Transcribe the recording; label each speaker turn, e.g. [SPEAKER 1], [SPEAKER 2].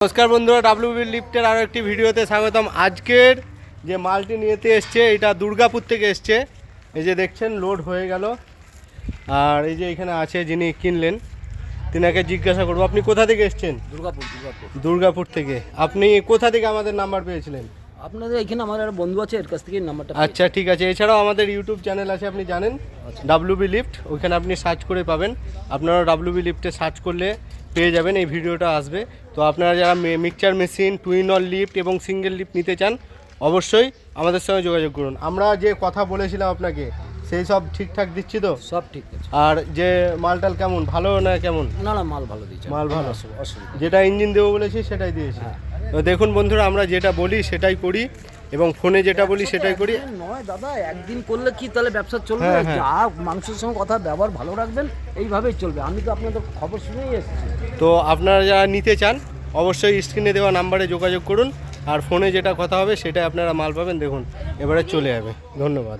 [SPEAKER 1] নমস্কার বন্ধুরা, ডাব্লিউবি লিফটের আরও একটি ভিডিওতে স্বাগতম। আজকের যে মালটি নিয়েতে এসছে এটা দুর্গাপুর থেকে এসছে। এই যে দেখছেন লোড হয়ে গেল। আর এই যে এখানে আছে যিনি কিনলেন, তিনাকে জিজ্ঞাসা করবো আপনি কোথা থেকে এসছেন? দুর্গাপুর থেকে। আপনি কোথা থেকে আমাদের নাম্বার পেয়েছিলেন?
[SPEAKER 2] আপনাদের এখানে আমার একটা বন্ধু আছে, এর কাছ থেকে নাম্বারটা।
[SPEAKER 1] আচ্ছা ঠিক আছে। এছাড়াও আমাদের ইউটিউব চ্যানেল আছে, আপনি জানেন, ডাব্লিউবি লিফট। ওইখানে আপনি সার্চ করে পাবেন। আপনারা ডাব্লিউবি লিফটে সার্চ করলে পেয়ে যাবেন, এই ভিডিওটা আসবে। তো আপনারা যারা mixture machine, twin or lift এবং সিঙ্গেল লিফট নিতে চান অবশ্যই আমাদের সঙ্গে যোগাযোগ করুন। আমরা যে কথা বলেছিলাম আপনাকে সেই সব ঠিকঠাক দিচ্ছি তো?
[SPEAKER 2] সব ঠিক আছে।
[SPEAKER 1] আর যে মালটাল কেমন, ভালো না কেমন?
[SPEAKER 2] না না, মাল ভালো দিয়েছে।
[SPEAKER 1] মাল ভালো,
[SPEAKER 2] অসুবিধা।
[SPEAKER 1] যেটা ইঞ্জিন দেবো বলেছি সেটাই দিয়েছি। তো দেখুন বন্ধুরা, আমরা যেটা বলি সেটাই করি এবং ফোনে যেটা বলি সেটাই করি।
[SPEAKER 2] নয় দাদা, একদিন করলে কি তাহলে ব্যবসা চলবে?
[SPEAKER 1] হ্যাঁ, হ্যাঁ।
[SPEAKER 2] যা মানুষের সঙ্গে কথা ব্যবহার ভালো রাখবেন, এইভাবেই চলবে। আমি তো আপনাদের খবর শুনেই এসেছি।
[SPEAKER 1] তো আপনারা যারা নিতে চান অবশ্যই স্ক্রিনে দেওয়া নাম্বারে যোগাযোগ করুন। আর ফোনে যেটা কথা হবে সেটাই আপনারা মাল পাবেন। দেখুন এবারে চলে যাবে। ধন্যবাদ।